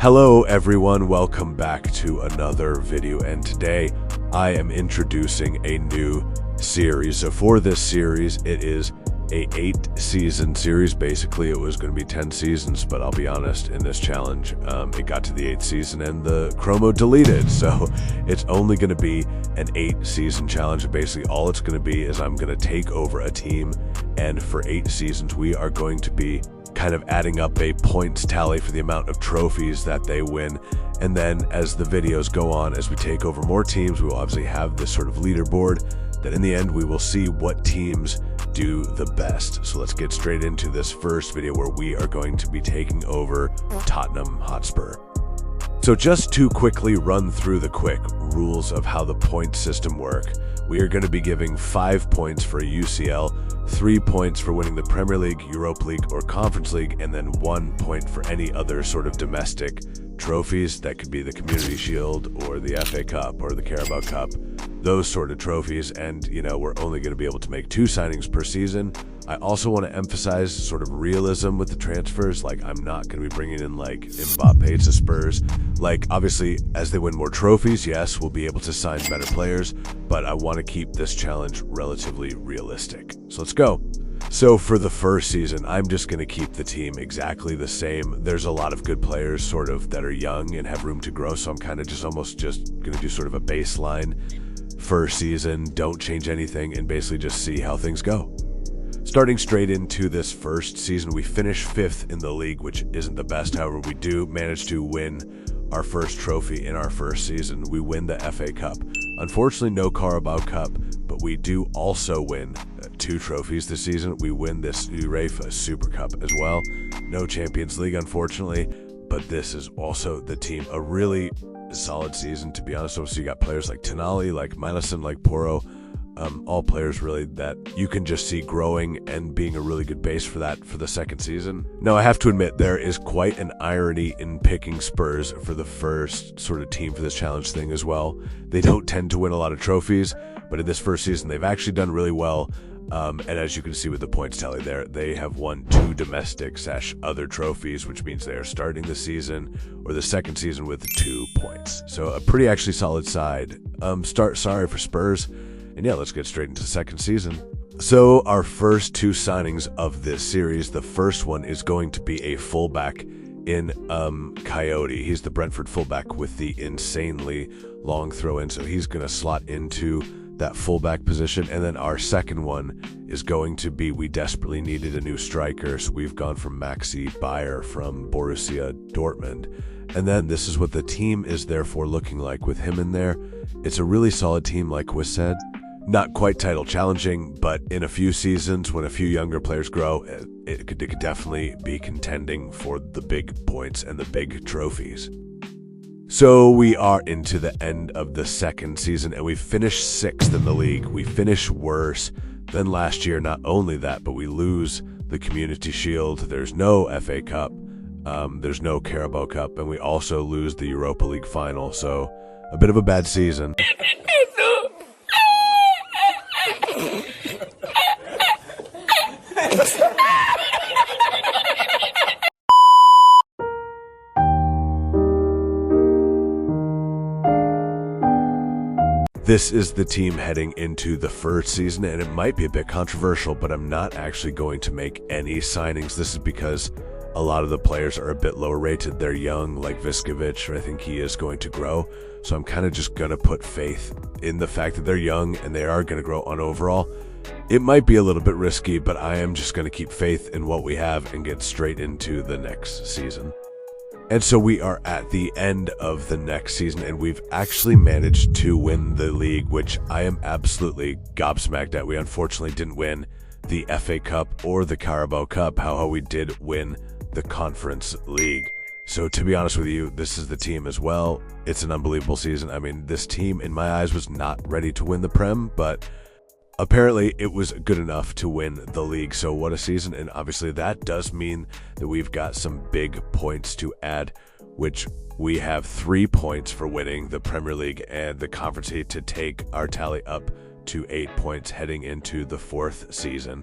Hello everyone, welcome back to another video, and today I am introducing a new series. So for this series, it is a 8-season series. Basically, it was going to be 10 seasons, but I'll be honest, in this challenge, it got to the 8th season and the chromo deleted. So it's only going to be an 8-season challenge. Basically, all it's going to be is I'm going to take over a team, and for 8 seasons, we are going to be kind of adding up a points tally for the amount of trophies that they win. And then as the videos go on, as we take over more teams, we will obviously have this sort of leaderboard that in the end we will see what teams do the best. So let's get straight into this first video where we are going to be taking over Tottenham Hotspur. So just to quickly run through the quick rules of how the point system work, we are going to be giving 5 points for a UCL, 3 points for winning the Premier League, Europa League, or Conference League, and then 1 point for any other sort of domestic trophies. That could be the Community Shield or the FA Cup or the Carabao Cup, those sort of trophies. And, you know, we're only going to be able to make 2 signings per season. I also want to emphasize sort of realism with the transfers. Like, I'm not going to be bringing in like Mbappe to Spurs. Like, obviously, as they win more trophies, yes, we'll be able to sign better players, but I want to keep this challenge relatively realistic. So let's go. So for the first season, I'm just going to keep the team exactly the same. There's a lot of good players sort of that are young and have room to grow, so I'm kind of just almost just going to do sort of a baseline first season, don't change anything, and basically just see how things go. Starting straight into this first season, we finished 5th in the league, which isn't the best. However, we do manage to win our first trophy in our first season. We win the FA Cup. Unfortunately, no Carabao Cup, but we do also win 2 trophies this season. We win this UEFA Super Cup as well. No Champions League, unfortunately, but this is also the team. A really solid season, to be honest. So you got players like Tonali, like Milison, like Porro, all players really that you can just see growing and being a really good base for that for the second season. Now, I have to admit, there is quite an irony in picking Spurs for the first sort of team for this challenge thing as well. They don't tend to win a lot of trophies, but in this first season, they've actually done really well. And as you can see with the points tally there, they have won 2 domestic/other trophies, which means they are starting the season or the second season with 2 points. So a pretty actually solid side. Sorry for Spurs. And yeah, let's get straight into the second season. So our first 2 signings of this series, the first one is going to be a fullback in Coyote. He's the Brentford fullback with the insanely long throw-in, so he's going to slot into that fullback position. And then our second one is going to be, we desperately needed a new striker, so we've gone from Maxi Bayer from Borussia Dortmund. And then this is what the team is therefore looking like with him in there. It's a really solid team, like Quiz said. Not quite title challenging, but in a few seasons, when a few younger players grow, it could definitely be contending for the big points and the big trophies. So we are into the end of the second season, and we finished 6th in the league. We finish worse than last year. Not only that, but we lose the Community Shield. There's no FA Cup. There's no Carabao Cup, and we also lose the Europa League final. So a bit of a bad season. This is the team heading into the first season, and it might be a bit controversial, but I'm not actually going to make any signings. This is because a lot of the players are a bit lower rated. They're young, like Viskovic, I think he is going to grow. So I'm kind of just going to put faith in the fact that they're young and they are going to grow on overall. It might be a little bit risky, but I am just going to keep faith in what we have and get straight into the next season. And so we are at the end of the next season, and we've actually managed to win the league, which I am absolutely gobsmacked at. We unfortunately didn't win the FA Cup or the Carabao Cup. However, we did win the Conference League. So to be honest with you, this is the team as well. It's an unbelievable season. I mean, this team, in my eyes, was not ready to win the Prem, but apparently it was good enough to win the league. So what a season. And obviously that does mean that we've got some big points to add, which we have 3 points for winning the Premier League and the Conference League to take our tally up to 8 points heading into the 4th season.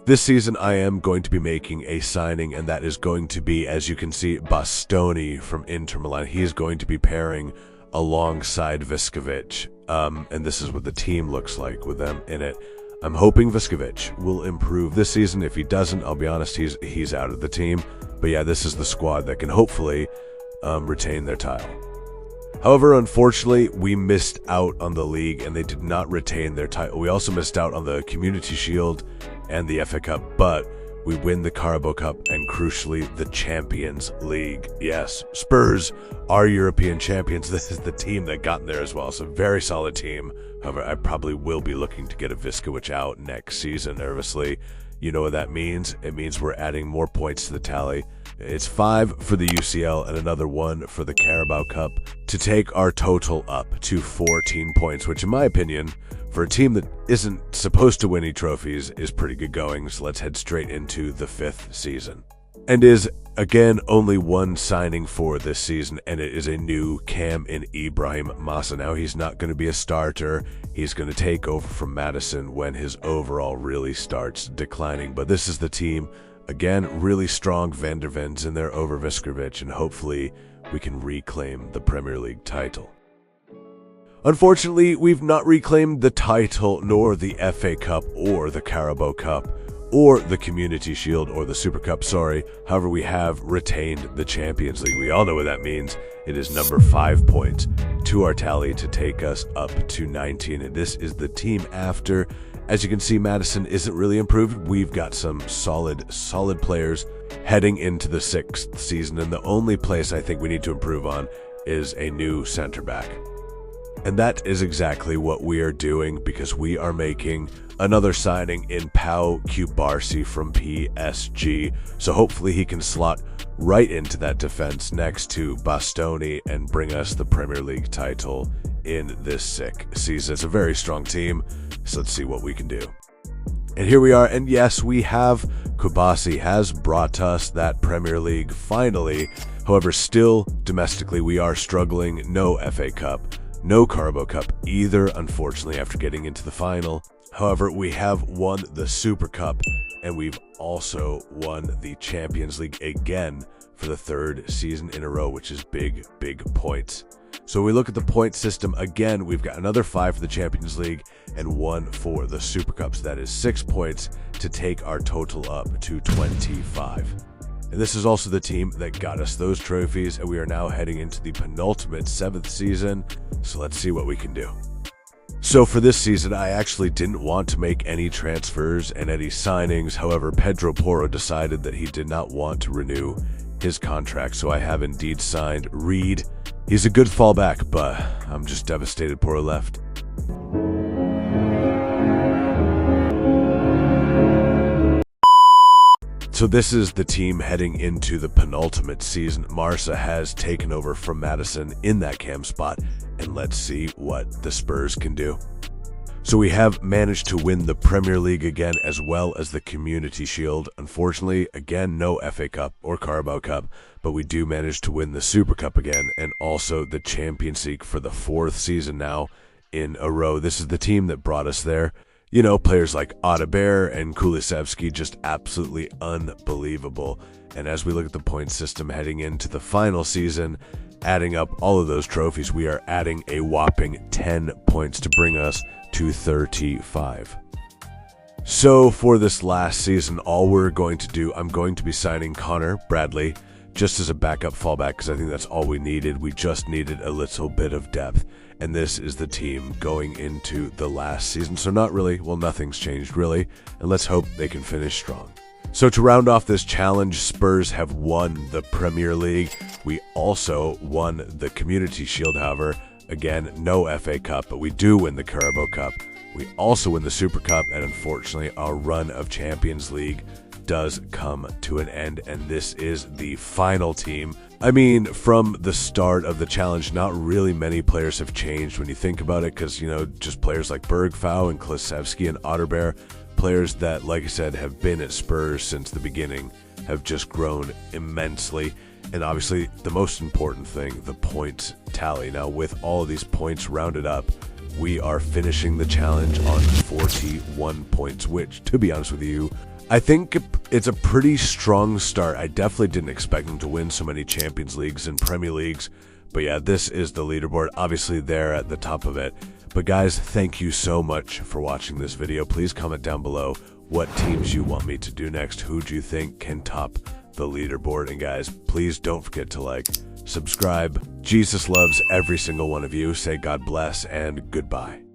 This season, I am going to be making a signing, and that is going to be, as you can see, Bastoni from Inter Milan. He is going to be pairing alongside Viskovic, and this is what the team looks like with them in it. I'm hoping Viskovic will improve this season. If he doesn't, I'll be honest, he's out of the team. But yeah, this is the squad that can hopefully retain their title. However, unfortunately, we missed out on the league, and they did not retain their title. We also missed out on the Community Shield and the FA Cup, but we win the Carabao Cup and, crucially, the Champions League. Yes, Spurs are European champions. This is the team that got in there as well. It's a very solid team. However, I probably will be looking to get a Viskovic out next season, nervously. You know what that means? It means we're adding more points to the tally. It's 5 for the UCL and another 1 for the Carabao Cup to take our total up to 14 points, which in my opinion, for a team that isn't supposed to win any trophies, is pretty good going. So let's head straight into the 5th season. And is, again, only one signing for this season, and it is a new cam in Ibrahim Massa. Now, he's not going to be a starter. He's going to take over from Madison when his overall really starts declining. But this is the team. Again, really strong Van der Vens in there over Viskovic, and hopefully we can reclaim the Premier League title. Unfortunately, we've not reclaimed the title, nor the FA Cup, or the Carabao Cup, or the Community Shield, or the Super Cup, sorry. However, we have retained the Champions League. We all know what that means. It is number 5 points to our tally to take us up to 19, and this is the team after. As you can see, Madison isn't really improved. We've got some solid players heading into the 6th season, and the only place I think we need to improve on is a new center back. And that is exactly what we are doing, because we are making another signing in Pau Cubarsí from PSG. So hopefully he can slot right into that defense next to Bastoni and bring us the Premier League title in this sick season. It's a very strong team, so let's see what we can do. And here we are, and yes, we have Cubarsí has brought us that Premier League finally. However, still domestically we are struggling. No FA Cup, no Carabao Cup either, unfortunately, after getting into the final. However, we have won the Super Cup, and we've also won the Champions League again for the 3rd season in a row, which is big points. So we look at the point system again. We've got another 5 for the Champions League and 1 for the Super Cup. So that is 6 points to take our total up to 25. And this is also the team that got us those trophies, and we are now heading into the penultimate 7th season. So let's see what we can do. So for this season, I actually didn't want to make any transfers and any signings. However, Pedro Porro decided that he did not want to renew his contract, so I have indeed signed Reed. He's a good fallback, but I'm just devastated Porro left. So this is the team heading into the penultimate season. Marsa has taken over from Madison in that cam spot, and let's see what the Spurs can do. So we have managed to win the Premier League again, as well as the Community Shield. Unfortunately, again, no FA Cup or Carabao Cup, but we do manage to win the Super Cup again, and also the Champions League for the 4th season now in a row. This is the team that brought us there. You know, players like Audebert and Kulusevski, just absolutely unbelievable. And as we look at the point system heading into the final season, adding up all of those trophies, we are adding a whopping 10 points to bring us to 35. So for this last season, all we're going to do, I'm going to be signing Connor Bradley just as a backup fallback, because I think that's all we needed. We just needed a little bit of depth. And this is the team going into the last season. So not really, well, nothing's changed really. And let's hope they can finish strong. So to round off this challenge, Spurs have won the Premier League. We also won the Community Shield, however. Again, no FA Cup, but we do win the Carabao Cup. We also win the Super Cup, and unfortunately, our run of Champions League does come to an end, and this is the final team. I mean, from the start of the challenge, not really many players have changed when you think about it, because, you know, just players like Bergfau and Kulusevski and Audebert, players that, like I said, have been at Spurs since the beginning, have just grown immensely. And obviously, the most important thing, the points tally. Now, with all of these points rounded up, we are finishing the challenge on 41 points, which, to be honest with you, I think it's a pretty strong start. I definitely didn't expect them to win so many Champions Leagues and Premier Leagues. But yeah, this is the leaderboard. Obviously, they're at the top of it. But guys, thank you so much for watching this video. Please comment down below what teams you want me to do next. Who do you think can top the leaderboard? And guys, please don't forget to like, subscribe. Jesus loves every single one of you. Say God bless and goodbye.